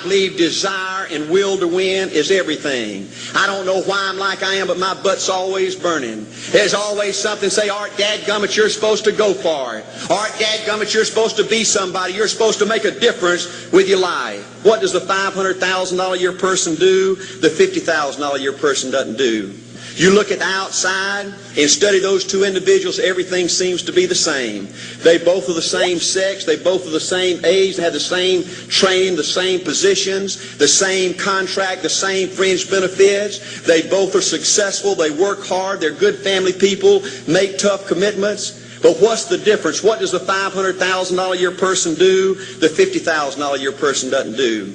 believe desire and will to win is everything. I don't know why I'm like I am, but my butt's always burning. There's always something say, Art, dadgummit, you're supposed to go for it. Art, dadgummit, you're supposed to be somebody. You're supposed to make a difference with your life. What does the $500,000 a year person do? The $50,000 a year person doesn't do. You look at the outside and study those two individuals, everything seems to be the same. They both are the same sex, they both are the same age, they have the same training, the same positions, the same contract, the same fringe benefits. They both are successful, they work hard, they're good family people, make tough commitments. But what's the difference? What does the $500,000 a year person do? The $50,000 a year person doesn't do.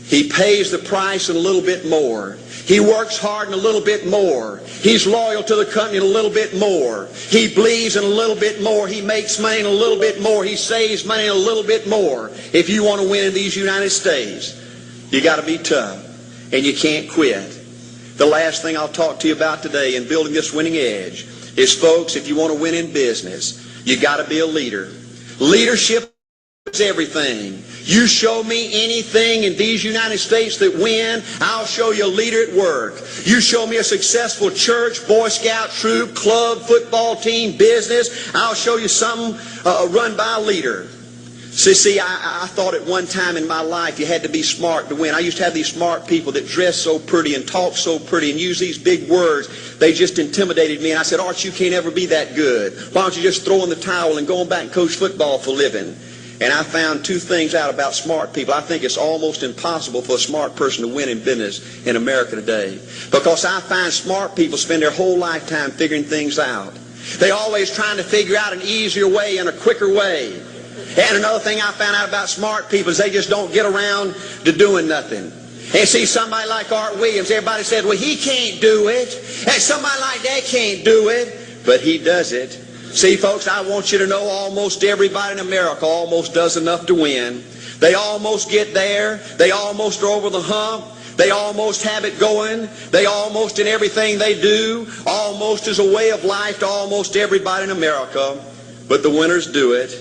He pays the price and a little bit more. He works hard and a little bit more. He's loyal to the company and a little bit more. He believes in a little bit more. He makes money and a little bit more. He saves money and a little bit more. If you want to win in these United States, you got to be tough and you can't quit. The last thing I'll talk to you about today in building this winning edge is, folks, if you want to win in business, you got to be a leader. Leadership is everything. You show me anything in these United States that win, I'll show you a leader at work. You show me a successful church, Boy Scout troop, club, football team, business, I'll show you something run by a leader. See, I thought at one time in my life you had to be smart to win. I used to have these smart people that dress so pretty and talk so pretty and use these big words. They just intimidated me. And I said, Art, you can't ever be that good. Why don't you just throw in the towel and go on back and coach football for a living? And I found two things out about smart people. I think it's almost impossible for a smart person to win in business in America today. Because I find smart people spend their whole lifetime figuring things out. They're always trying to figure out an easier way and a quicker way. And another thing I found out about smart people is they just don't get around to doing nothing. And see, somebody like Art Williams, everybody said, well, he can't do it. And somebody like that can't do it. But he does it. See, folks, I want you to know almost everybody in America almost does enough to win. They almost get there. They almost are over the hump. They almost have it going. They almost, in everything they do, almost is a way of life to almost everybody in America. But the winners do it.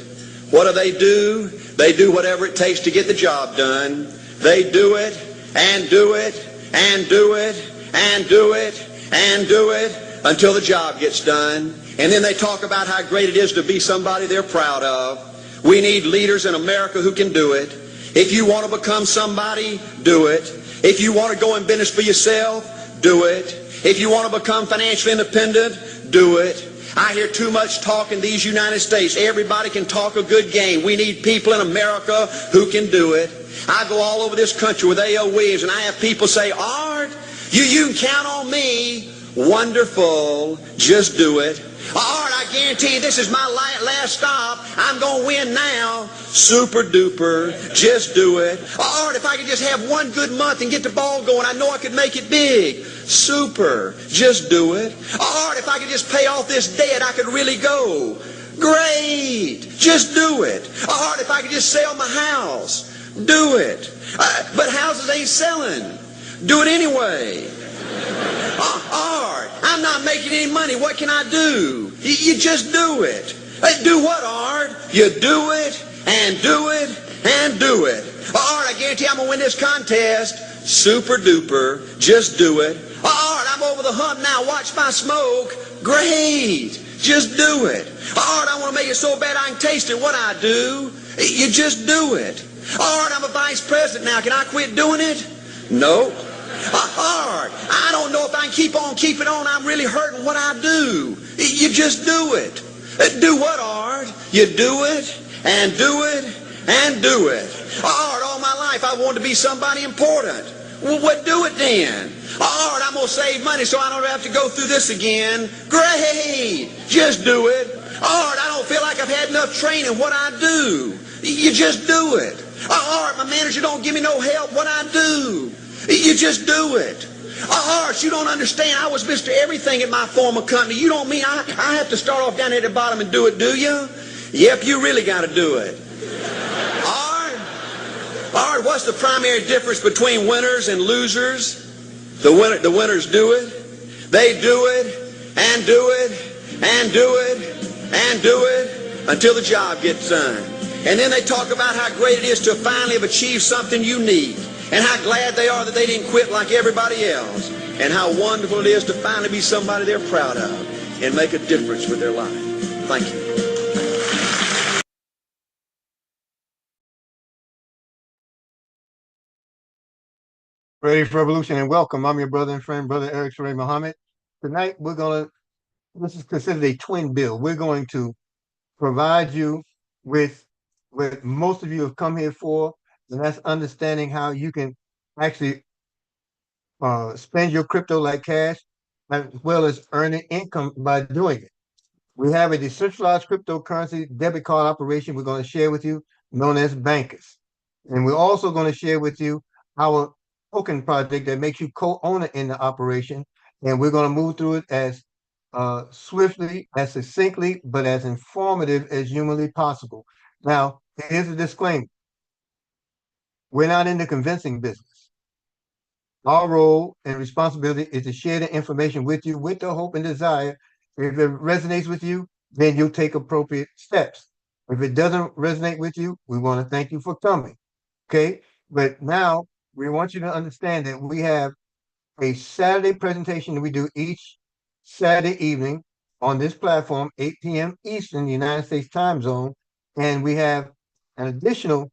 What do? They do whatever it takes to get the job done. They do it and do it and do it and do it and do it until the job gets done. And then they talk about how great it is to be somebody they're proud of. We need leaders in America who can do it. If you want to become somebody, do it. If you want to go in business for yourself, do it. If you want to become financially independent, do it. I hear too much talk in these United States. Everybody can talk a good game. We need people in America who can do it. I go all over this country with A.L. Williams, and I have people say, Art, you can count on me. Wonderful. Just do it. Art, I guarantee you this is my last stop. I'm going to win now. Super duper. Just do it. Art, if I could just have one good month and get the ball going, I know I could make it big. Super. Just do it. Art, if I could just pay off this debt, I could really go. Great. Just do it. Art, if I could just sell my house. Do it. But houses ain't selling. Do it anyway. Art, I'm not making any money. What can I do? You just do it. Do what, Art? You do it and do it and do it. Art, I guarantee I'm going to win this contest. Super duper. Just do it. Art, I'm over the hump now. Watch my smoke. Great. Just do it. Art, I want to make it so bad I can taste it. What I do? You just do it. Art, I'm a vice president now. Can I quit doing it? No. Art, I don't know if I can keep on keeping on. I'm really hurting. What I do? You just do it. Do what, Art? You do it and do it and do it. Art, all my life I wanted to be somebody important. Well, what do it then? Art, I'm going to save money so I don't have to go through this again. Great. Just do it. Art, I don't feel like I've had enough training. What I do? You just do it. Art, my manager don't give me no help. What I do? You just do it. Art, you don't understand. I was Mr. Everything at my former company. You don't mean I have to start off down at the bottom and do it, do you? Yep, you really got to do it. Art, what's the primary difference between winners and losers? The winners do it. They do it and do it and do it and do it until the job gets done. And then they talk about how great it is to finally have achieved something unique, and how glad they are that they didn't quit like everybody else, and how wonderful it is to finally be somebody they're proud of and make a difference with their life. Thank you. Ready for Revolution and welcome. I'm your brother and friend, Brother Eric Ture Muhammad. Tonight, this is considered a twin bill. We're going to provide you with what most of you have come here for, and that's understanding how you can actually spend your crypto like cash, as well as earning income by doing it. We have a decentralized cryptocurrency debit card operation we're going to share with you, known as Bancus. And we're also going to share with you our token project that makes you co-owner in the operation. And we're going to move through it as swiftly, as succinctly, but as informative as humanly possible. Now, here's a disclaimer. We're not in the convincing business. Our role and responsibility is to share the information with you with the hope and desire. If it resonates with you, then you'll take appropriate steps. If it doesn't resonate with you, we want to thank you for coming. Okay? But now we want you to understand that we have a Saturday presentation that we do each Saturday evening on this platform, 8 p.m. Eastern, United States time zone. And we have an additional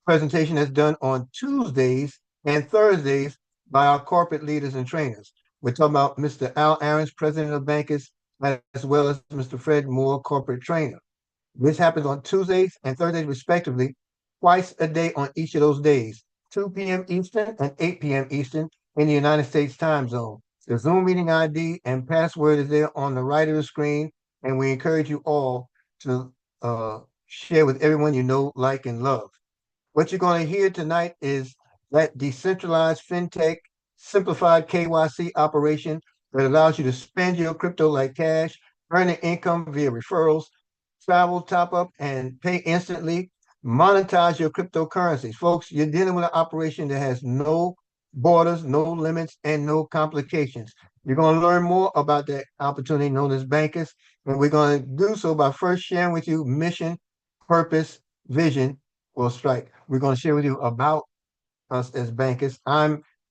presentation that's done on Tuesdays and Thursdays by our corporate leaders and trainers. We're talking about Mr. Al Aarons, president of Bancus, as well as Mr. Fred Moore, corporate trainer. This happens on Tuesdays and Thursdays, respectively, twice a day on each of those days, 2 p.m. Eastern and 8 p.m. Eastern in the United States time zone. The Zoom meeting ID and password is there on the right of the screen, and we encourage you all to share with everyone you know, like, and love. What you're going to hear tonight is that decentralized fintech simplified KYC operation that allows you to spend your crypto like cash, earn an income via referrals, travel, top up, and pay instantly, monetize your cryptocurrencies. Folks, you're dealing with an operation that has no borders, no limits, and no complications. You're going to learn more about that opportunity known as Bancus, and we're going to do so by first sharing with you mission, purpose, vision, or strike. We're going to share with you about us as Bancus.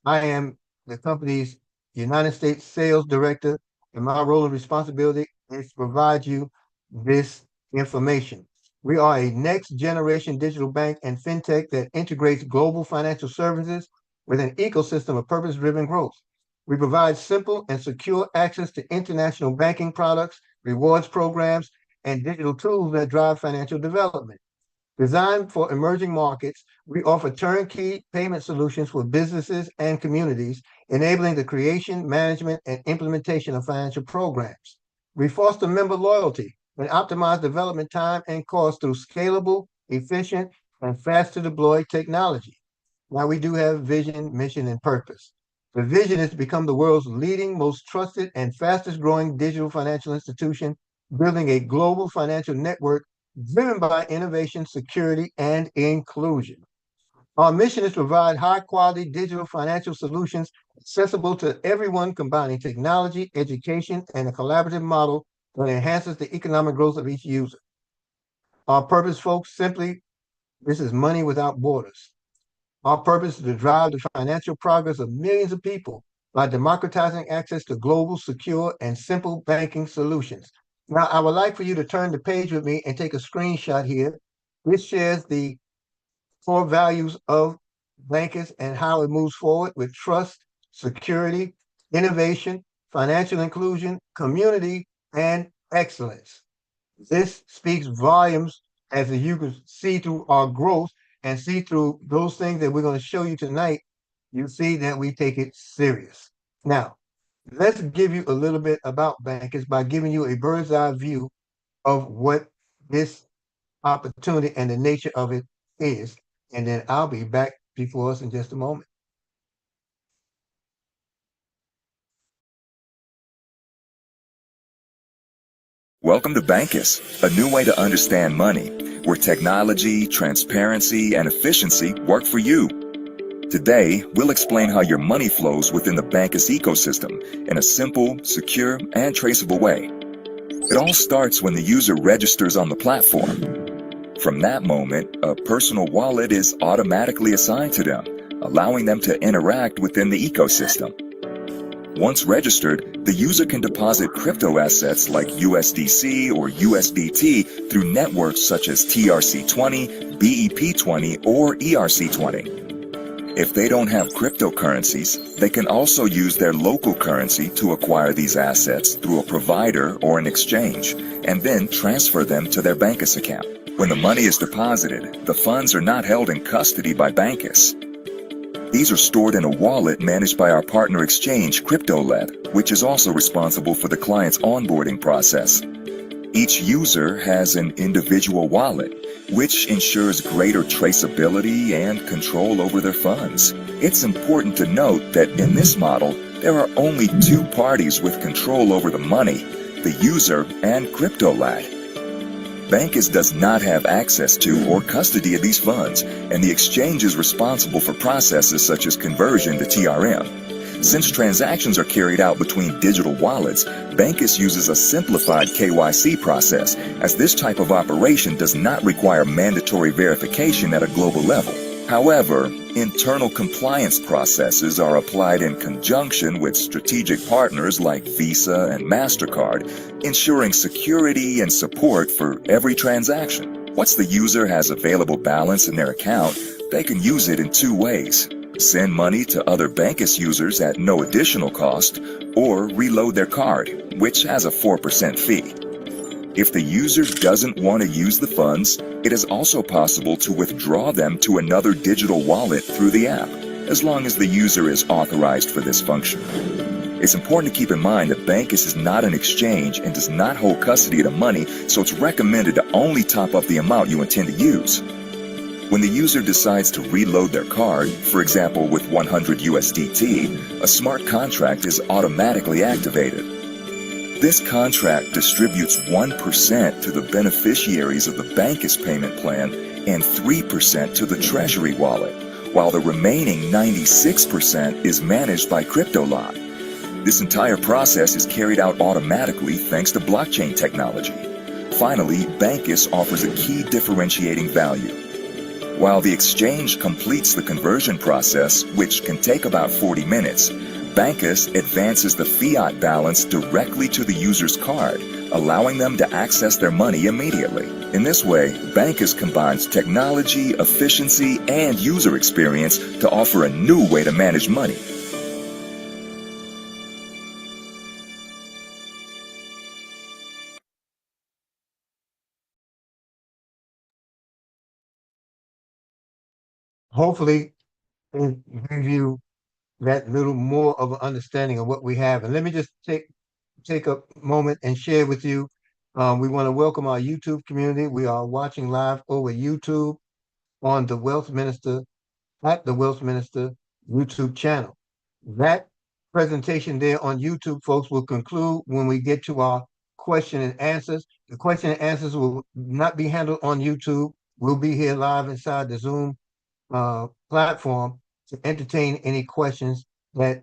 I am the company's United States sales director, and my role and responsibility is to provide you this information. We are a next generation digital bank and fintech that integrates global financial services with an ecosystem of purpose-driven growth. We provide simple and secure access to international banking products, rewards programs, and digital tools that drive financial development. Designed for emerging markets, we offer turnkey payment solutions for businesses and communities, enabling the creation, management, and implementation of financial programs. We foster member loyalty and optimize development time and cost through scalable, efficient, and fast-to-deploy technology. Now, we do have vision, mission, and purpose. The vision is to become the world's leading, most trusted, and fastest-growing digital financial institution, building a global financial network driven by innovation, security, and inclusion. Our mission is to provide high-quality digital financial solutions accessible to everyone, combining technology, education, and a collaborative model that enhances the economic growth of each user. Our purpose, folks, simply, this is money without borders. Our purpose is to drive the financial progress of millions of people by democratizing access to global, secure, and simple banking solutions. Now, I would like for you to turn the page with me and take a screenshot here. This shares the core values of Bancus and how it moves forward with trust, security, innovation, financial inclusion, community, and excellence. This speaks volumes as you can see through our growth and see through those things that we're going to show you tonight. You see that we take it serious. Now, let's give you a little bit about Bancus by giving you a bird's eye view of what this opportunity and the nature of it is. And then I'll be back before us in just a moment. Welcome to Bancus, a new way to understand money, where technology, transparency, and efficiency work for you. Today, we'll explain how your money flows within the Bancus ecosystem in a simple, secure, and traceable way. It all starts when the user registers on the platform. From that moment, a personal wallet is automatically assigned to them, allowing them to interact within the ecosystem. Once registered, the user can deposit crypto assets like USDC or USDT through networks such as TRC20, BEP20, or ERC20. If they don't have cryptocurrencies, they can also use their local currency to acquire these assets through a provider or an exchange, and then transfer them to their Bancus account. When the money is deposited, the funds are not held in custody by Bancus. These are stored in a wallet managed by our partner exchange, CryptoLab, which is also responsible for the client's onboarding process. Each user has an individual wallet, which ensures greater traceability and control over their funds. It's important to note that in this model, there are only two parties with control over the money, the user and CryptoLab. Bancus does not have access to or custody of these funds, and the exchange is responsible for processes such as conversion to TRM. Since transactions are carried out between digital wallets, Bancus uses a simplified KYC process, as this type of operation does not require mandatory verification at a global level. However, internal compliance processes are applied in conjunction with strategic partners like Visa and MasterCard, ensuring security and support for every transaction. Once the user has available balance in their account, they can use it in two ways: send money to other Bancus users at no additional cost, or reload their card, which has a 4% fee. If the user doesn't want to use the funds, it is also possible to withdraw them to another digital wallet through the app, as long as the user is authorized for this function. It's important to keep in mind that Bancus is not an exchange and does not hold custody of the money, so it's recommended to only top up the amount you intend to use. When the user decides to reload their card, for example with 100 USDT, a smart contract is automatically activated. This contract distributes 1% to the beneficiaries of the Bancus payment plan and 3% to the Treasury wallet, while the remaining 96% is managed by CryptoLab. This entire process is carried out automatically thanks to blockchain technology. Finally, Bancus offers a key differentiating value. While the exchange completes the conversion process, which can take about 40 minutes, Bancus advances the fiat balance directly to the user's card, allowing them to access their money immediately. In this way, Bancus combines technology, efficiency, and user experience to offer a new way to manage money. Hopefully, it give you that little more of an understanding of what we have. And let me just take a moment and share with you. We want to welcome our YouTube community. We are watching live over YouTube on the Wealth Minister at the Wealth Minister YouTube channel. That presentation there on YouTube, folks, will conclude when we get to our question and answers. The question and answers will not be handled on YouTube. We'll be here live inside the Zoom platform to entertain any questions that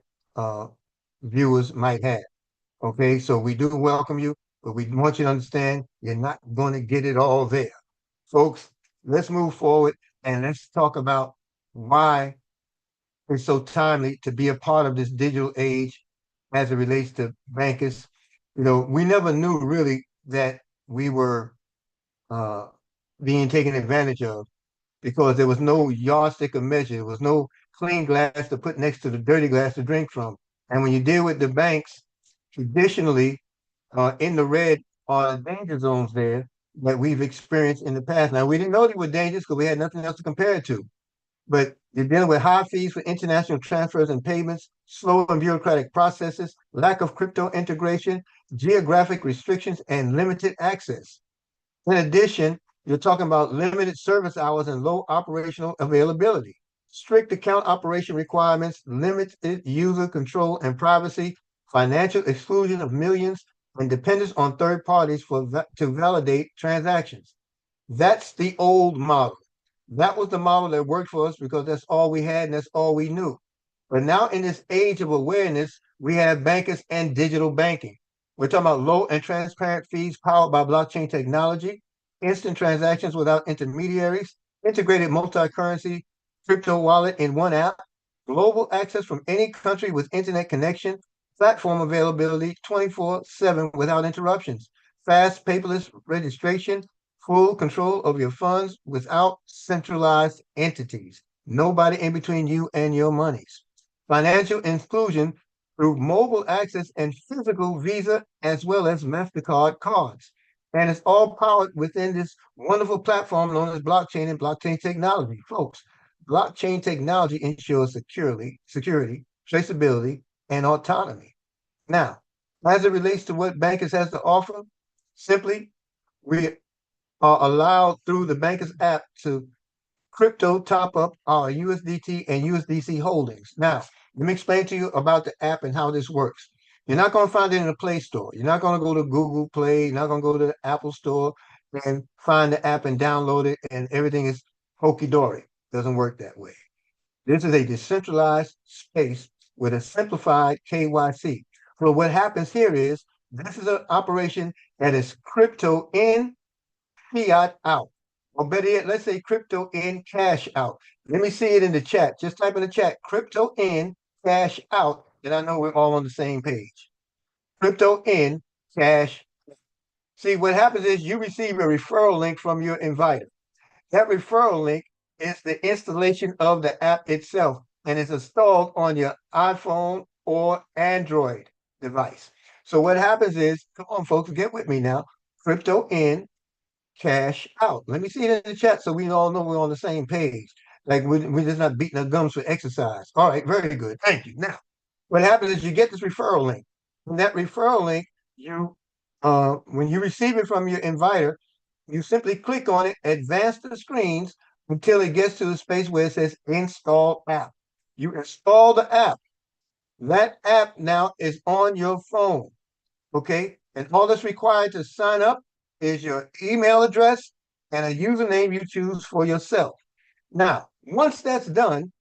viewers might have. Okay, so we do welcome you, but we want you to understand you're not going to get it all there. Folks, let's move forward and let's talk about why it's so timely to be a part of this digital age as it relates to Bancus. You know, we never knew really that we were being taken advantage of, because there was no yardstick of measure. There was no clean glass to put next to the dirty glass to drink from. And when you deal with the banks, traditionally, in the red are the danger zones there that we've experienced in the past. Now, we didn't know they were dangerous because we had nothing else to compare it to. But you're dealing with high fees for international transfers and payments, slow and bureaucratic processes, lack of crypto integration, geographic restrictions, and limited access. In addition, you're talking about limited service hours and low operational availability, strict account operation requirements, limited user control and privacy, financial exclusion of millions, and dependence on third parties to validate transactions. That's the old model. That was the model that worked for us because that's all we had and that's all we knew. But now in this age of awareness, we have bankers and digital banking. We're talking about low and transparent fees powered by blockchain technology, instant transactions without intermediaries, integrated multi-currency crypto wallet in one app, global access from any country with internet connection, platform availability 24/7 without interruptions, fast paperless registration, full control of your funds without centralized entities. Nobody in between you and your monies. Financial inclusion through mobile access and physical Visa as well as MasterCard cards. And it's all powered within this wonderful platform known as blockchain and blockchain technology. Folks, blockchain technology ensures security, traceability, and autonomy. Now, as it relates to what Bankers has to offer, simply we are allowed through the Bankers app to crypto top up our USDT and USDC holdings. Now, let me explain to you about the app and how this works. You're not going to find it in the Play Store. You're not going to go to Google Play. You're not going to go to the Apple Store and find the app and download it and everything is hokey dory. Doesn't work that way. This is a decentralized space with a simplified KYC. So what happens here is this is an operation that is crypto in, fiat out. Or better yet, let's say crypto in, cash out. Let me see it in the chat. Just type in the chat, crypto in, cash out, and I know we're all on the same page. Crypto in, cash. See, what happens is you receive a referral link from your inviter. That referral link is the installation of the app itself, and it's installed on your iPhone or Android device. So what happens is, come on, folks, get with me now. Crypto in, cash out. Let me see it in the chat so we all know we're on the same page. Like we're just not beating our gums for exercise. All right, very good. Thank you. Now, what happens is you get this referral link. And that referral link, when you receive it from your inviter, you simply click on it, advance the screens until it gets to the space where it says install app. You install the app. That app now is on your phone. Okay. And all that's required to sign up is your email address and a username you choose for yourself. Now, once that's done,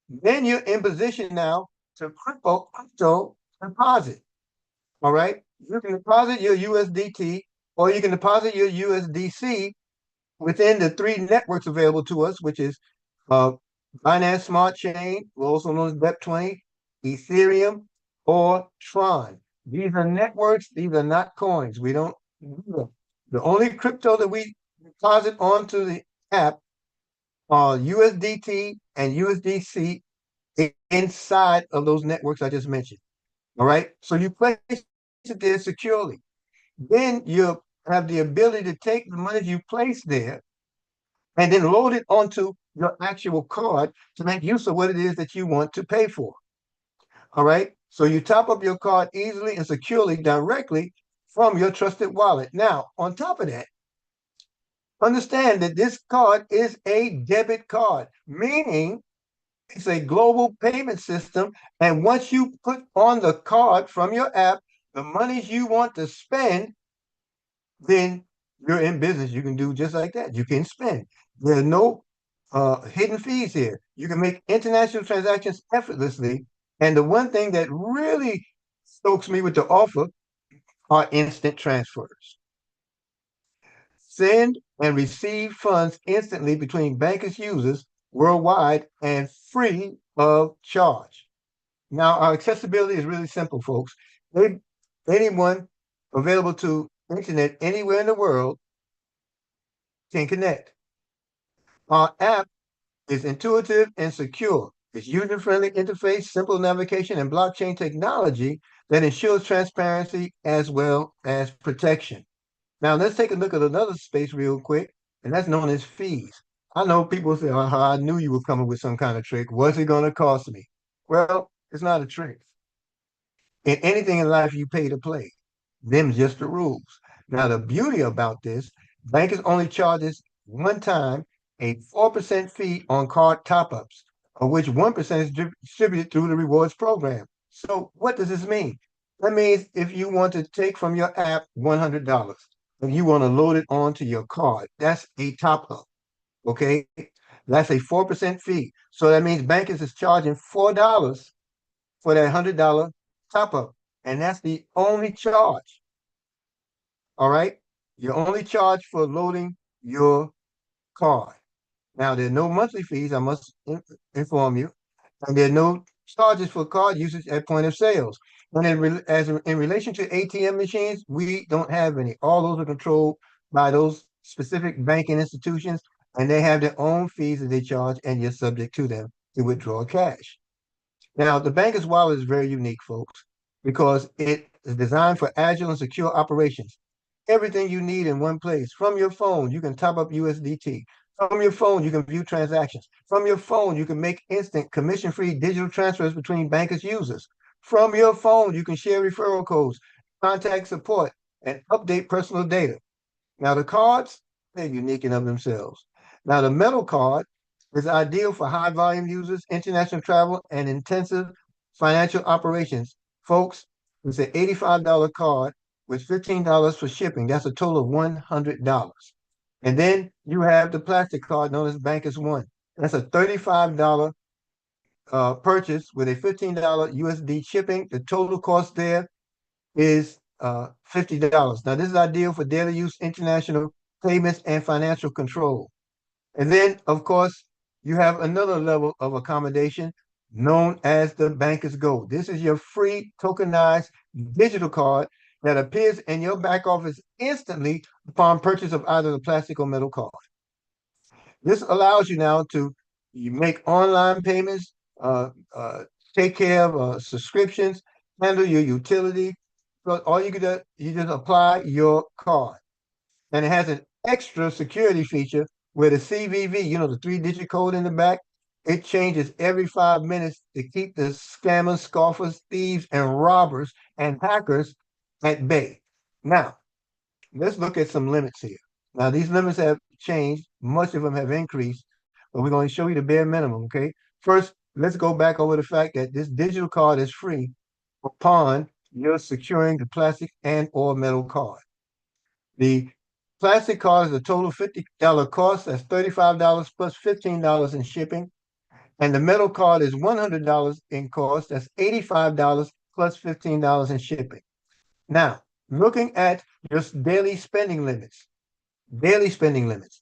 then you're in position now to crypto deposit. All right. You can deposit your USDT or you can deposit your USDC within the three networks available to us, which is Binance Smart Chain, also known as BEP20, Ethereum, or Tron. These are networks, these are not coins. We don't the only crypto that we deposit onto the app are USDT and USDC inside of those networks I just mentioned. All right. So you place it there securely. Then you have the ability to take the money you place there and then load it onto your actual card to make use of what it is that you want to pay for. All right. So you top up your card easily and securely directly from your trusted wallet. Now, on top of that, understand that this card is a debit card, meaning it's a global payment system. And once you put on the card from your app, the monies you want to spend, then you're in business. You can do just like that. You can spend. There are no hidden fees here. You can make international transactions effortlessly. And the one thing that really stokes me with the offer are instant transfers. Send and receive funds instantly between Bankers users worldwide and free of charge. Now, our accessibility is really simple, folks. Anyone available to internet anywhere in the world can connect. Our app is intuitive and secure. It's user-friendly interface, simple navigation, and blockchain technology that ensures transparency as well as protection. Now, let's take a look at another space real quick, and that's known as fees. I know people say, I knew you were coming with some kind of trick. What's it going to cost me? Well, it's not a trick. In anything in life, you pay to play. Them's just the rules. Now, the beauty about this, Bankers only charges one time a 4% fee on card top-ups, of which 1% is distributed through the rewards program. So what does this mean? That means if you want to take from your app $100 and you want to load it onto your card, that's a top-up, okay? That's a 4% fee. So that means Bankers is charging $4 for that $100 top-up, and that's the only charge, all right? Your only charge for loading your card. Now, there are no monthly fees, I must inform you, and there are no charges for card usage at point of sales. And in relation to ATM machines, we don't have any. All those are controlled by those specific banking institutions, and they have their own fees that they charge, and you're subject to them to withdraw cash. Now, the Banker's Wallet is very unique, folks, because it is designed for agile and secure operations. Everything you need in one place. From your phone, you can top up USDT. From your phone, you can view transactions. From your phone, you can make instant commission-free digital transfers between Bankers users. From your phone, you can share referral codes, contact support, and update personal data. Now, the cards, they're unique in of themselves. Now, the metal card is ideal for high volume users, international travel, and intensive financial operations. Folks, it's an $85 card with $15 for shipping. That's a total of $100. And then you have the plastic card known as Bankers One. That's a $35 purchase with a $15 USD shipping. The total cost there is $50. Now, this is ideal for daily use, international payments, and financial control. And then, of course, you have another level of accommodation known as the Bankers Go. This is your free tokenized digital card that appears in your back office instantly upon purchase of either the plastic or metal card. This allows you now to you make online payments, take care of subscriptions, handle your utility. So all you can do, you just apply your card. And it has an extra security feature where the CVV, the 3-digit code in the back, it changes every 5 minutes to keep the scammers, scoffers, thieves, and robbers and hackers at bay. Now, let's look at some limits here. Now, these limits have changed. Much of them have increased, but we're going to show you the bare minimum, okay? First, let's go back over the fact that this digital card is free upon you're securing the plastic and or metal card. The plastic card is a total $50 cost. That's $35 plus $15 in shipping. And the metal card is $100 in cost. That's $85 plus $15 in shipping. Now, looking at your daily spending limits. Daily spending limits.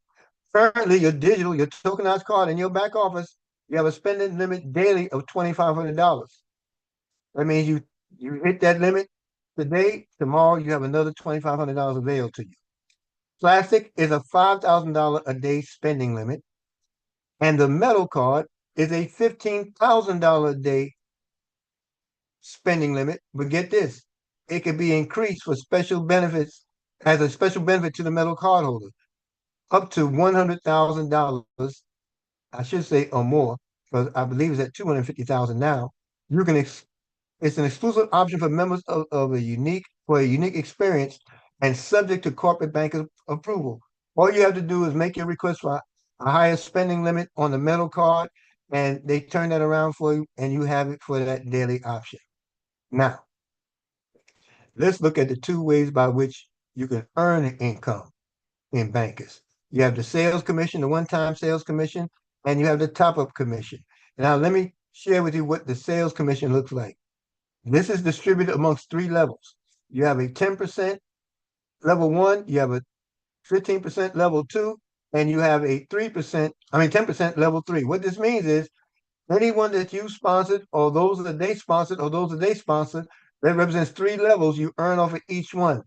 Currently, your tokenized card in your back office, you have a spending limit daily of $2,500. That means you hit that limit today, tomorrow you have another $2,500 available to you. Plastic is a $5,000 a day spending limit, and the metal card is a $15,000 a day spending limit. But get this, it can be increased for special benefits as a special benefit to the metal card holder, up to $100,000, I should say, or more, because I believe it's at $250,000 now. You can it's an exclusive option for members of a unique experience and subject to corporate bank approval. All you have to do is make your request for a higher spending limit on the metal card, and they turn that around for you, and you have it for that daily option. Now, let's look at the two ways by which you can earn income in Bankers. You have the sales commission, the one-time sales commission, and you have the top-up commission. Now, let me share with you what the sales commission looks like. This is distributed amongst 3 levels. You have a 10% level 1, you have a 15% level 2, and you have a 10% level 3. What this means is anyone that you sponsored, or those that they sponsored, or those that they sponsored, that represents 3 levels you earn off of each one.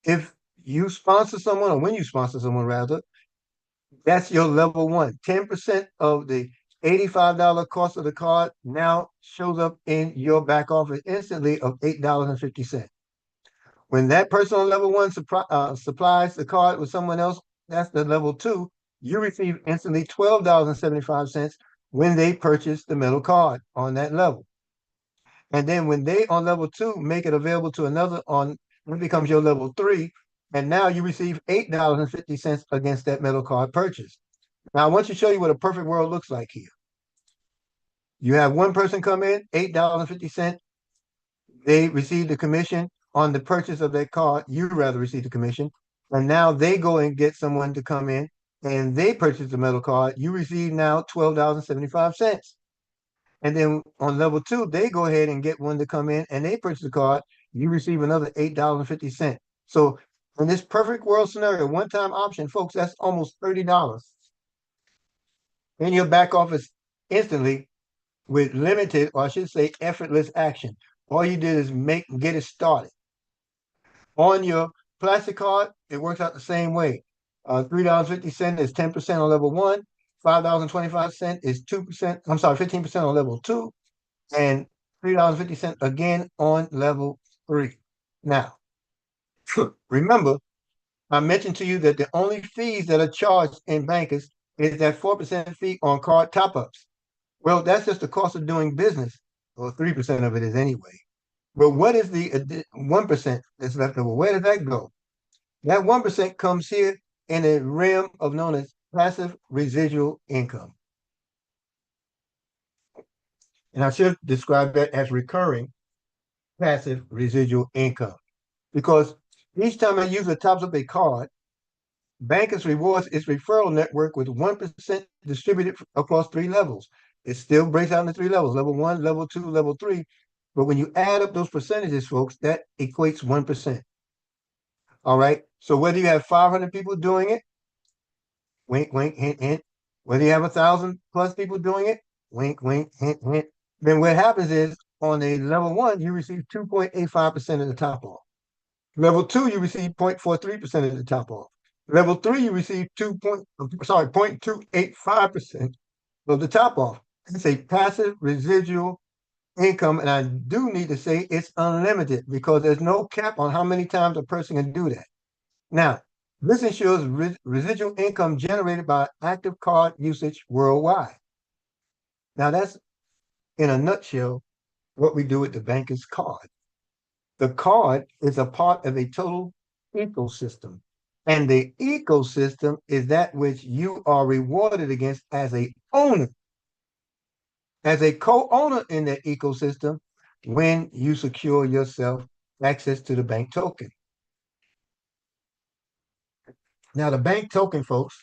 If you sponsor someone, or when you sponsor someone rather, that's your level 1. 10% of the $85 cost of the card now shows up in your back office instantly of $8.50. When that person on level 1 supplies the card with someone else, that's the level 2, you receive instantly $12.75 when they purchase the metal card on that level. And then when they on level 2 make it available to another it becomes your level 3, and now you receive $8.50 against that metal card purchase. Now I want to show you what a perfect world looks like here. You have one person come in, $8.50. They receive the commission on the purchase of that card. You rather receive the commission. And now they go and get someone to come in and they purchase the metal card. You receive now $12.75. And then on level 2, they go ahead and get one to come in and they purchase the card. You receive another $8.50. So In this perfect world scenario, one-time option, folks, that's almost $30 in your back office instantly with limited, or I should say, effortless action. All you did is get it started. On your plastic card, it works out the same way. $3.50 is 10% on level one. $5.25 is 2%. I'm sorry, 15% on level two, and $3.50 again on level three. Now, remember, I mentioned to you that the only fees that are charged in Bankers is that 4% fee on card top-ups. Well, that's just the cost of doing business, or 3% of it is anyway. But what is the 1% that's left over? Where does that go? That 1% comes here in a realm of known as passive residual income. And I should describe that as recurring passive residual income. Because each time a user tops up a card, Bankers rewards its referral network with 1% distributed across three levels. It still breaks out into three levels, level one, level two, level three. But when you add up those percentages, folks, that equates 1%. All right. So whether you have 500 people doing it, wink, wink, hint, hint. Whether you have 1,000 plus people doing it, wink, wink, hint, hint. Then what happens is on a level one, you receive 2.85% of the top off. Level two, you receive 0.43% of the top off. Level three, you receive 0.285% of the top off. It's a passive residual income, and I do need to say it's unlimited because there's no cap on how many times a person can do that. Now, this ensures residual income generated by active card usage worldwide. Now, that's in a nutshell what we do with the Bankers card. The card is a part of a total ecosystem. And the ecosystem is that which you are rewarded against as a owner, as a co-owner in that ecosystem when you secure yourself access to the bank token. Now, the bank token, folks,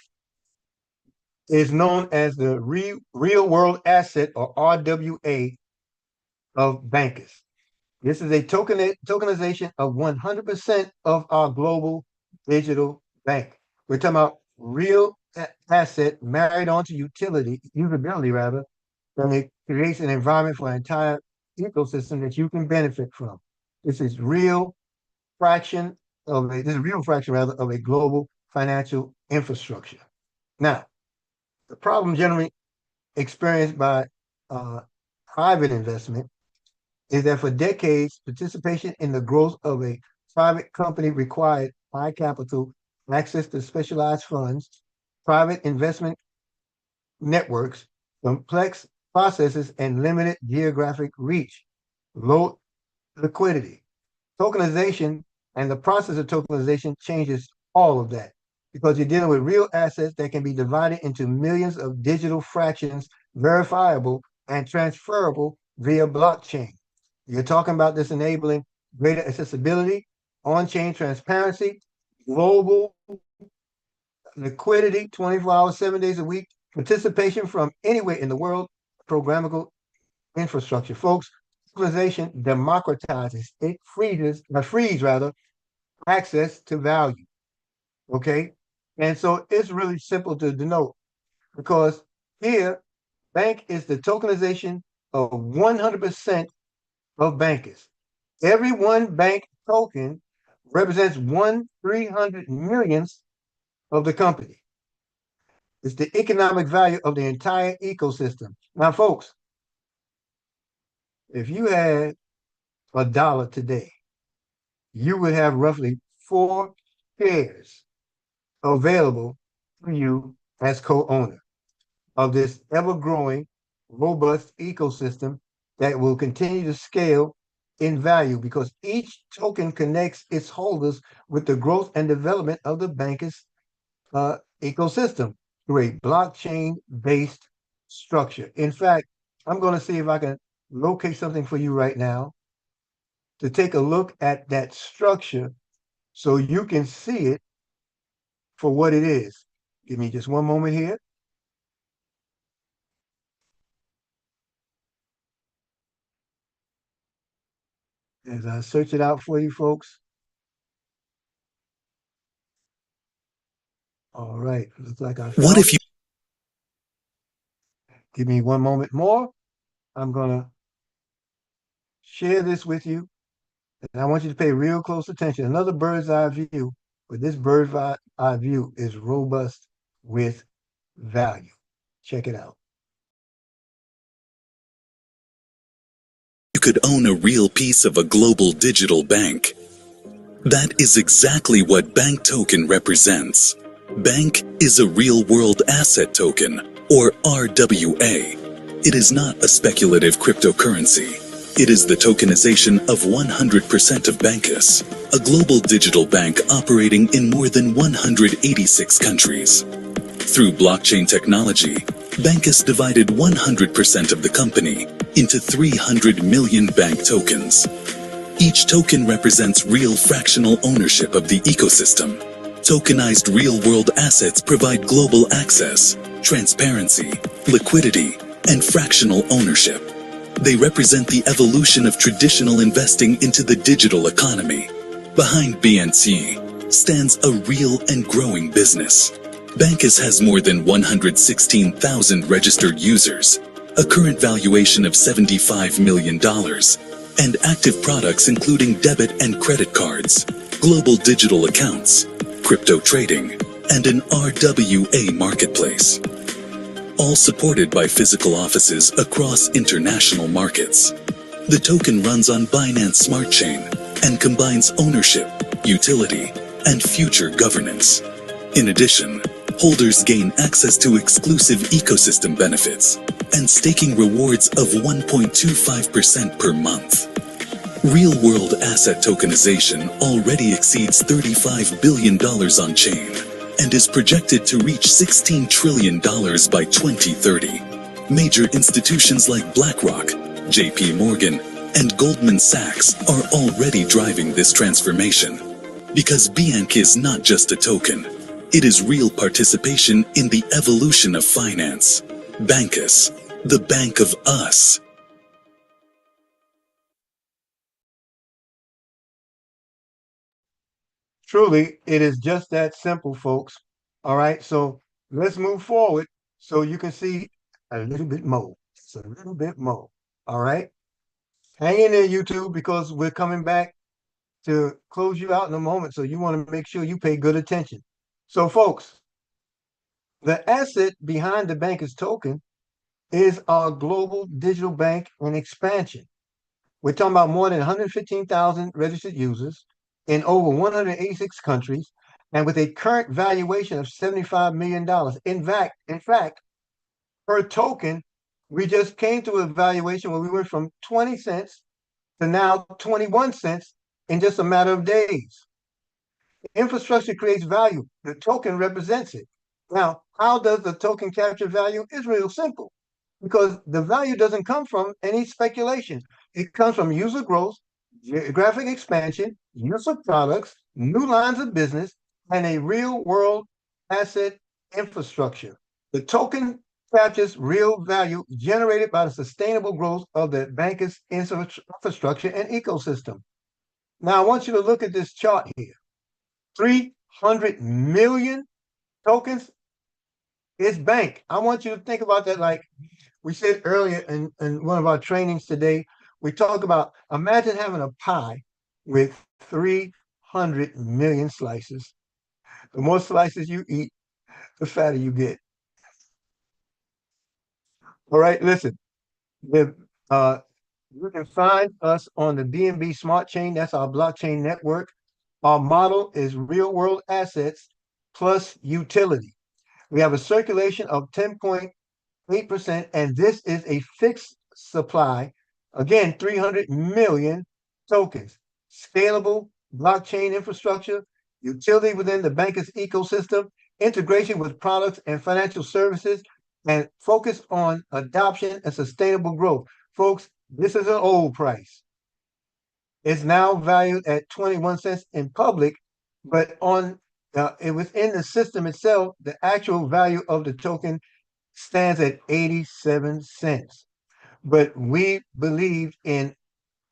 is known as the real world asset, or RWA, of Bankers. This is a tokenization of 100% of our global digital bank. We're talking about real asset married onto usability rather, and it creates an environment for an entire ecosystem that you can benefit from. This is real fraction rather of a global financial infrastructure. Now, the problem generally experienced by private investment is that for decades, participation in the growth of a private company required high capital, access to specialized funds, private investment networks, complex processes, and limited geographic reach, low liquidity. Tokenization and the process of tokenization changes all of that because you're dealing with real assets that can be divided into millions of digital fractions, verifiable and transferable via blockchain. You're talking about this enabling greater accessibility, on-chain transparency, global liquidity, 24 hours, 7 days a week, participation from anywhere in the world, programmable infrastructure. Folks, tokenization democratizes, it frees access to value. Okay? And so it's really simple to denote because here, bank is the tokenization of 100% of bankers. Every one bank token represents 1/300 millionth of the company. It's the economic value of the entire ecosystem. Now, folks, if you had $1 today, you would have roughly 4 shares available to you as co-owner of this ever-growing, robust ecosystem that will continue to scale in value because each token connects its holders with the growth and development of the Bankers ecosystem through a blockchain-based structure. In fact, I'm going to see if I can locate something for you right now to take a look at that structure so you can see it for what it is. Give me just one moment here. As I search it out for you folks. All right. Looks like I What found if it. Give me one moment more. I'm going to share this with you. And I want you to pay real close attention. Another bird's eye view, but this bird's eye view is robust with value. Check it out. you could own a real piece of a global digital bank? That is exactly what BANC token represents. BANC is a real-world asset token, or RWA. It is not a speculative cryptocurrency. It is the tokenization of 100% of Bancus, a global digital bank operating in more than 186 countries. Through blockchain technology, Bancus divided 100% of the company into 300 million BANC tokens. Each token represents real fractional ownership of the ecosystem. Tokenized real-world assets provide global access, transparency, liquidity, and fractional ownership. They represent the evolution of traditional investing into the digital economy. Behind BNC stands a real and growing business. Bancus has more than 116,000 registered users, a current valuation of $75 million, and active products including debit and credit cards, global digital accounts, crypto trading, and an RWA marketplace. All supported by physical offices across international markets. The token runs on Binance Smart Chain and combines ownership, utility, and future governance. In addition, holders gain access to exclusive ecosystem benefits and staking rewards of 1.25% per month. Real-world asset tokenization already exceeds $35 billion on chain and is projected to reach $16 trillion by 2030. Major institutions like BlackRock, JP Morgan, and Goldman Sachs are already driving this transformation. Because BANC is not just a token, it is real participation in the evolution of finance. Bancus, the bank of us. Truly, it is just that simple, folks. All right. So let's move forward so you can see a little bit more. Just a little bit more. All right. Hang in there, YouTube, because we're coming back to close you out in a moment. So you want to make sure you pay good attention. So, folks, the asset behind the Bankers token is our global digital bank in expansion. We're talking about more than 115,000 registered users in over 186 countries and with a current valuation of $75 million. In fact, per token, we just came to a valuation where we went from 20 cents to now 21 cents in just a matter of days. Infrastructure creates value. The token represents it. Now, how does the token capture value? It's real simple because the value doesn't come from any speculation. It comes from user growth, geographic expansion, use of products, new lines of business, and a real world asset infrastructure. The token captures real value generated by the sustainable growth of the bank's infrastructure and ecosystem. Now, I want you to look at this chart here. 300 million tokens is bank. I want you to think about that like we said earlier in one of our trainings today. We talk about imagine having a pie with 300 million slices. The more slices you eat, the fatter you get. All right, listen. The, you can find us on the BNB Smart Chain. That's our blockchain network. Our model is real world assets plus utility. We have a circulation of 10.8%, and this is a fixed supply. Again, 300 million tokens. Scalable blockchain infrastructure, utility within the bankers ecosystem, integration with products and financial services, and focus on adoption and sustainable growth. Folks, this is an old price. It's now valued at 21 cents in public, but on within the system itself, the actual value of the token stands at 87 cents. But we believe in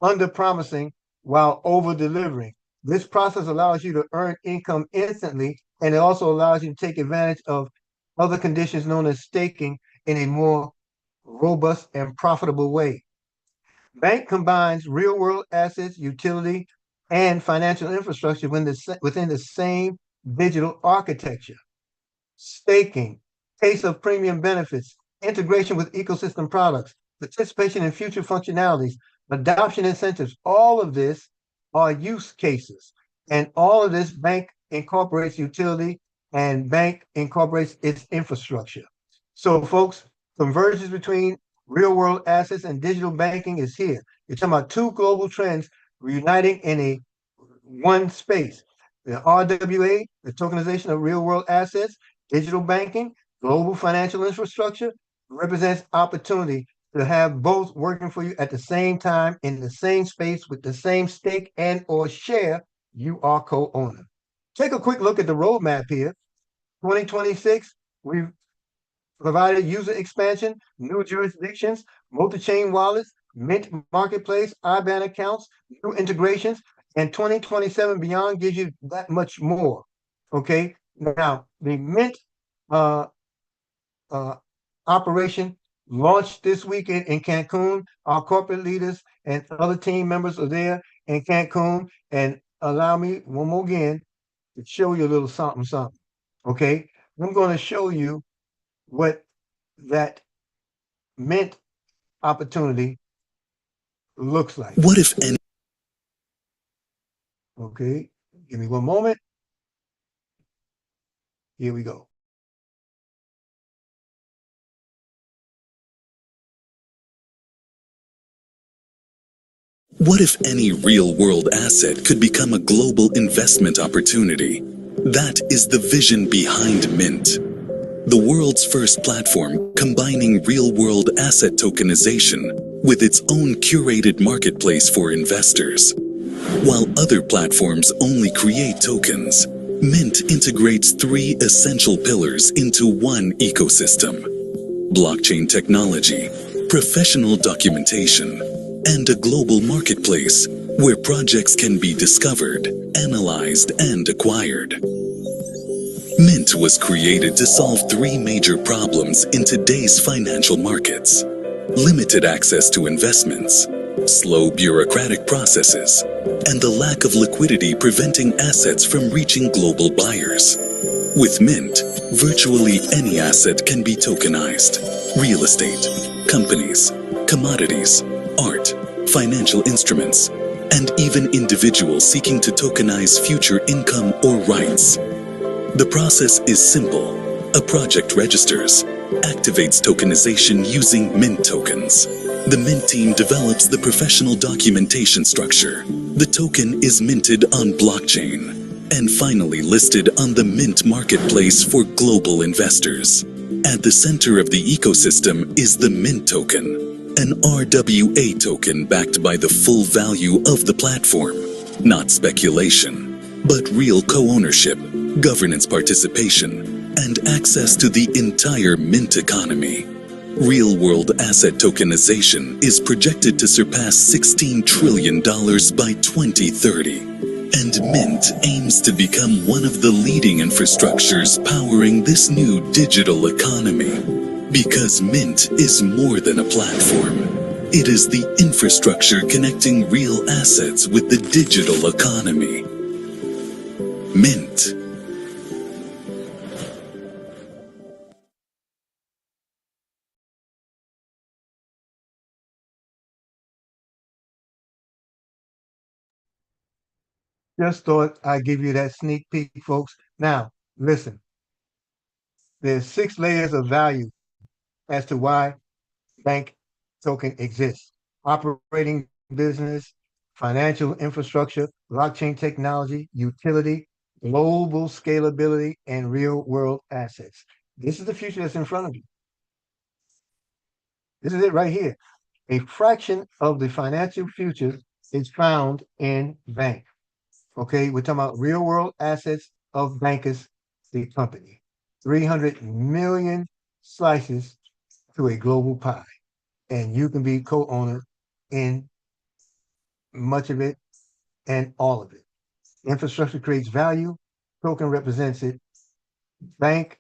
under promising while over delivering. This process allows you to earn income instantly and it also allows you to take advantage of other conditions known as staking in a more robust and profitable way. Bank combines real world assets, utility, and financial infrastructure within the same digital architecture. Staking, case of premium benefits, integration with ecosystem products, participation in future functionalities, adoption incentives, all of this are use cases. And all of this bank incorporates utility and bank incorporates its infrastructure. So, folks, convergence between real world assets and digital banking is here. You're talking about two global trends reuniting in a one space. The RWA, the tokenization of real world assets, digital banking, global financial infrastructure represents opportunity to have both working for you at the same time in the same space with the same stake and or share you are co-owner. Take a quick look at the roadmap here. 2026, we've provided user expansion, new jurisdictions, multi-chain wallets, Mint Marketplace, IBAN accounts, new integrations, and 2027 beyond gives you that much more. Okay. Now, the Mint uh, operation launched this weekend in Cancun. Our corporate leaders and other team members are there in Cancun. And allow me one more again to show you a little something, something. Okay. I'm going to show you what that Mint opportunity looks like. What if any Okay. Give me one moment. Here we go. What if any real-world asset could become a global investment opportunity? That is the vision behind Mint, the world's first platform combining real-world asset tokenization with its own curated marketplace for investors. While other platforms only create tokens, Mint integrates three essential pillars into one ecosystem: blockchain technology, professional documentation, and a global marketplace where projects can be discovered, analyzed, and acquired. Mint was created to solve three major problems in today's financial markets: limited access to investments, slow bureaucratic processes, and the lack of liquidity preventing assets from reaching global buyers. With Mint, virtually any asset can be tokenized: real estate, companies, commodities, art, financial instruments, and even individuals seeking to tokenize future income or rights. The process is simple. A project registers, activates tokenization using Mint tokens. The Mint team develops the professional documentation structure. The token is minted on blockchain and finally listed on the Mint marketplace for global investors. At the center of the ecosystem is the Mint token, an RWA token backed by the full value of the platform. Not speculation, but real co-ownership, governance participation, and access to the entire Mint economy. Real-world asset tokenization is projected to surpass $16 trillion by 2030, and Mint aims to become one of the leading infrastructures powering this new digital economy. Because Mint is more than a platform. It is the infrastructure connecting real assets with the digital economy. Mint. Just thought I'd give you that sneak peek, folks. Now, listen, there's 6 layers of value as to why bank token exists: operating business, financial infrastructure, blockchain technology, utility, global scalability, and real world assets. This is the future that's in front of you. This is it right here. A fraction of the financial future is found in bank. Okay, we're talking about real world assets of Bancus, the company. 300 million slices to a global pie. And you can be co-owner in much of it and all of it. Infrastructure creates value, token represents it, Bank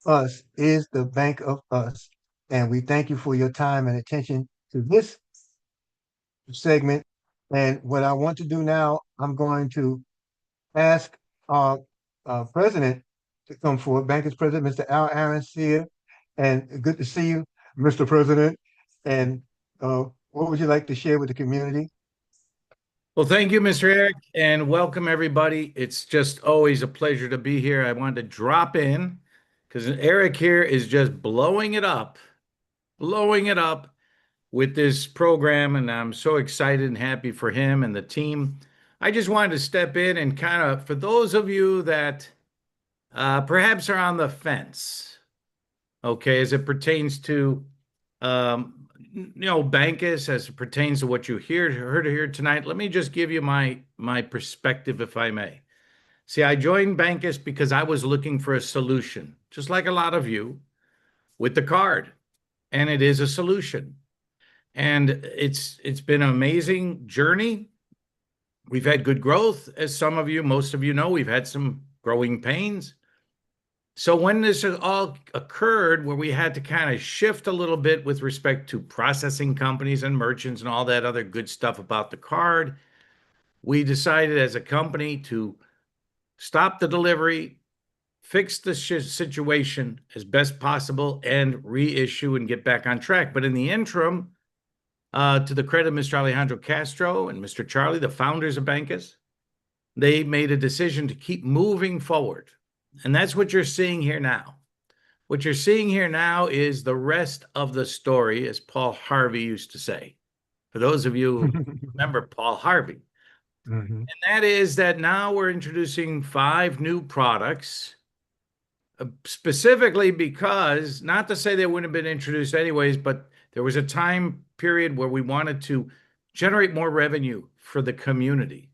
Us is the bank of us. And we thank you for your time and attention to this segment. And what I want to do now, I'm going to ask our president to come forward, Bankers President, Mr. Al Aarons here. And good to see you, Mr. President. And what would you like to share with the community? Well, thank you, Mr. Eric, and welcome everybody. It's just always a pleasure to be here. I wanted to drop in because Eric here is just blowing it up with this program, and I'm so excited and happy for him and the team. I just wanted to step in and kind of, for those of you that perhaps are on the fence, okay, as it pertains to Bancus, as it pertains to what you heard here tonight, let me just give you my perspective, if I may. See, I joined Bancus because I was looking for a solution, just like a lot of you, with the card, and it is a solution. And it's been an amazing journey. We've had good growth, as some of you, most of you know. We've had some growing pains. So when this all occurred, where we had to kind of shift a little bit with respect to processing companies and merchants and all that other good stuff about the card, we decided as a company to stop the delivery, fix the situation as best possible, and reissue and get back on track. But in the interim, to the credit of Mr. Alejandro Castro and Mr. Charlie, the founders of Bancus, they made a decision to keep moving forward. And that's what you're seeing here now. What you're seeing here now is the rest of the story, as Paul Harvey used to say. For those of you who remember Paul Harvey. Mm-hmm. And that is that now we're introducing 5 new products, specifically because, not to say they wouldn't have been introduced anyways, but there was a time period where we wanted to generate more revenue for the community.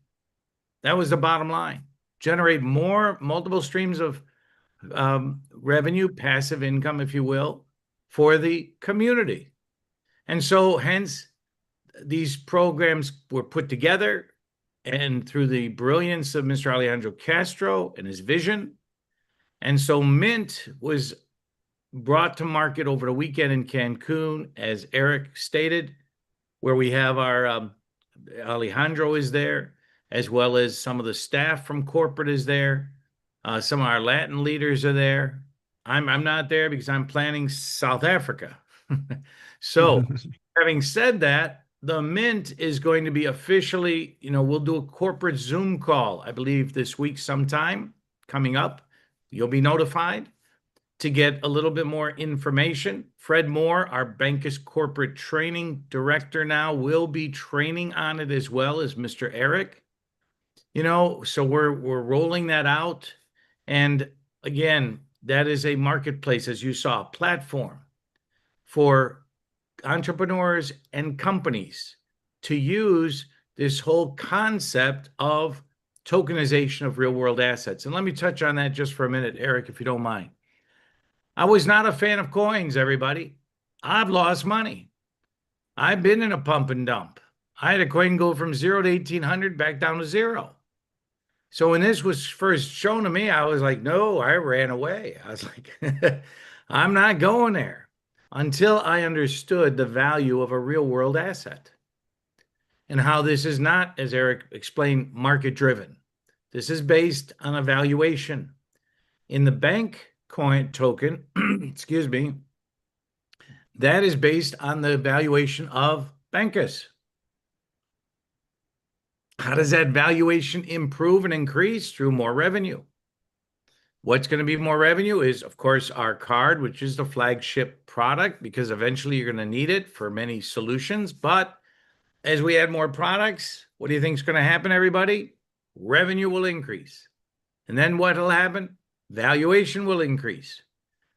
That was the bottom line. Generate more multiple streams of revenue, passive income, if you will, for the community. And so hence these programs were put together, and through the brilliance of Mr. Alejandro Castro and his vision. And so Mint was brought to market over the weekend in Cancun, as Eric stated, where we have our Alejandro is there, as well as some of the staff from corporate is there. Some of our Latin leaders are there. I'm not there because I'm planning South Africa. So having said that, the Mint is going to be officially, we'll do a corporate Zoom call, I believe this week sometime coming up. You'll be notified to get a little bit more information. Fred Moore, our Bancus corporate training director now, will be training on it as well as Mr. Eric. So we're rolling that out. And again, that is a marketplace, as you saw, a platform for entrepreneurs and companies to use this whole concept of tokenization of real world assets. And let me touch on that just for a minute, Eric, if you don't mind. I was not a fan of coins, everybody. I've lost money. I've been in a pump and dump. I had a coin go from 0 to 1,800 back down to 0. So when this was first shown to me, I was like, no, I ran away. I was like, I'm not going there until I understood the value of a real world asset and how this is not, as Eric explained, market driven. This is based on a valuation. In the bank coin token, excuse me, that is based on the valuation of Bancus. How does that valuation improve and increase? Through more revenue. What's going to be more revenue is, of course, our card, which is the flagship product, because eventually you're going to need it for many solutions. But as we add more products, what do you think is going to happen, everybody? Revenue will increase. And then what will happen? Valuation will increase.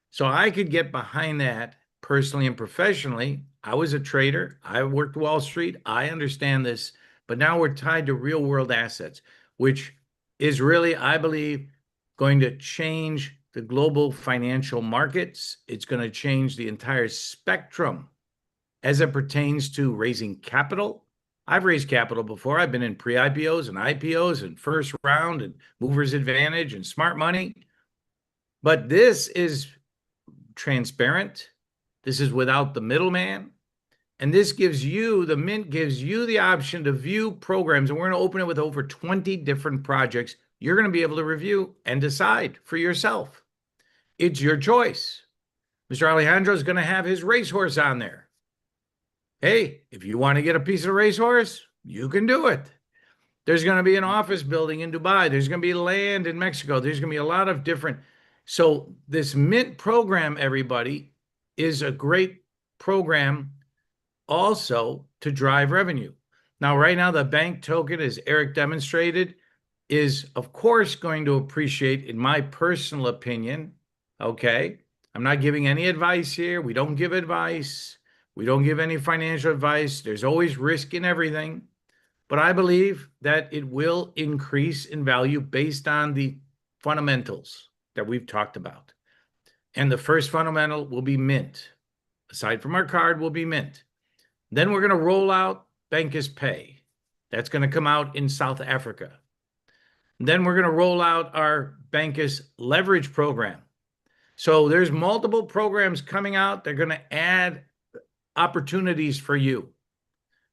So I could get behind that personally and professionally. I was a trader. I worked Wall Street. I understand this. But now we're tied to real world assets, which is really, I believe, going to change the global financial markets. It's going to change the entire spectrum as it pertains to raising capital. I've raised capital before. I've been in pre-IPOs and IPOs and first round and movers advantage and smart money. But this is transparent. This is without the middleman. And this gives you, the Mint gives you the option to view programs. And we're going to open it with over 20 different projects you're going to be able to review and decide for yourself. It's your choice. Mr. Alejandro is going to have his racehorse on there. Hey, if you want to get a piece of racehorse, you can do it. There's going to be an office building in Dubai. There's going to be land in Mexico. There's going to be a lot of different. So this Mint program, everybody, is a great program also to drive revenue. Now, right now, the BANC token, as Eric demonstrated, is, of course, going to appreciate, in my personal opinion, okay? I'm not giving any advice here. We don't give advice. We don't give any financial advice. There's always risk in everything. But I believe that it will increase in value based on the fundamentals that we've talked about. And the first fundamental will be Mint. Aside from our card, will be Mint. Then we're going to roll out Bancus Pay. That's going to come out in South Africa. Then we're going to roll out our Bancus Leverage program. So there's multiple programs coming out. They're going to add opportunities for you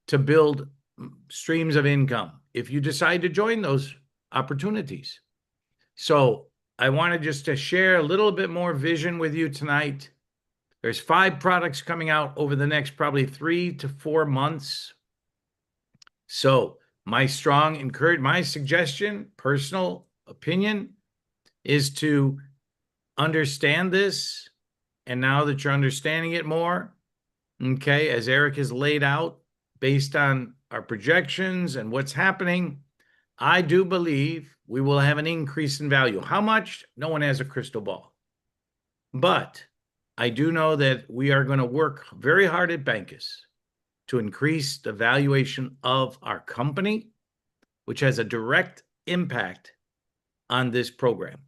to build streams of income if you decide to join those opportunities. So I wanted just to share a little bit more vision with you tonight. There's 5 products coming out over the next probably 3 to 4 months. So my suggestion, personal opinion, is to understand this. And now that you're understanding it more, okay, as Eric has laid out, based on our projections and what's happening, I do believe we will have an increase in value. How much? No one has a crystal ball. But I do know that we are going to work very hard at Bancus to increase the valuation of our company, which has a direct impact on this program.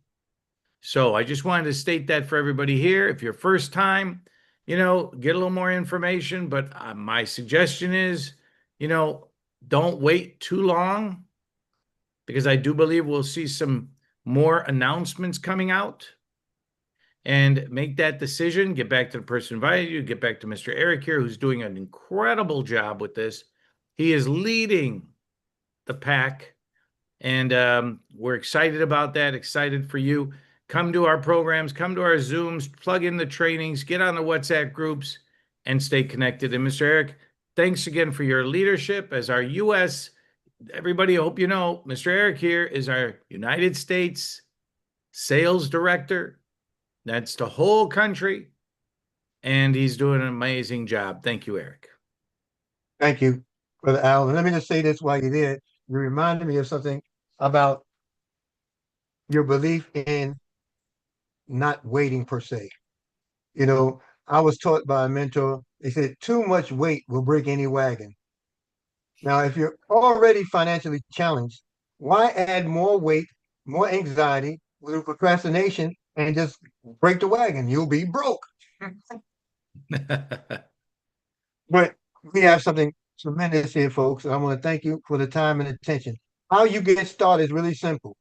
So I just wanted to state that for everybody here. If you're first time, get a little more information. But my suggestion is, don't wait too long, because I do believe we'll see some more announcements coming out. And make that decision. Get back to the person who invited you. Get back to Mr. Eric here, who's doing an incredible job with this. He is leading the pack. And we're excited about that, excited for you. Come to our programs, come to our Zooms, plug in the trainings, get on the WhatsApp groups, and stay connected. And Mr. Eric, thanks again for your leadership as our U.S. Everybody, I hope you know, Mr. Eric here is our United States Sales Director. That's the whole country. And he's doing an amazing job. Thank you, Eric. Thank you, Brother Al. And let me just say this while you're there. You reminded me of something about your belief in not waiting per se. I was taught by a mentor, they said, too much weight will break any wagon. Now, if you're already financially challenged, why add more weight, more anxiety, with procrastination, and just break the wagon? You'll be broke. But we have something tremendous here, folks. And I want to thank you for the time and attention. How you get started is really simple.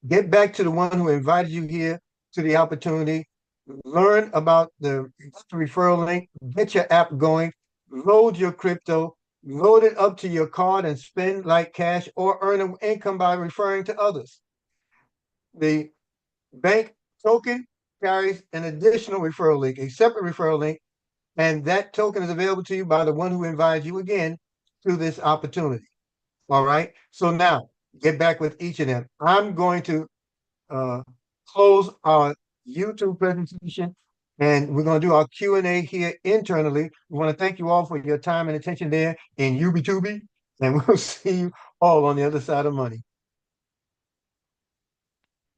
Get back to the one who invited you here to the opportunity. Learn about the referral link. Get your app going. Load your crypto. Load it up to your card and spend like cash, or earn an income by referring to others. The BANC token carries an additional referral link, a separate referral link, and that token is available to you by the one who invited you again to this opportunity. All right. So now get back with each of them. I'm going to close our YouTube presentation, and we're going to do our Q&A here internally. We want to thank you all for your time and attention there in UBTubi, and we'll see you all on the other side of money.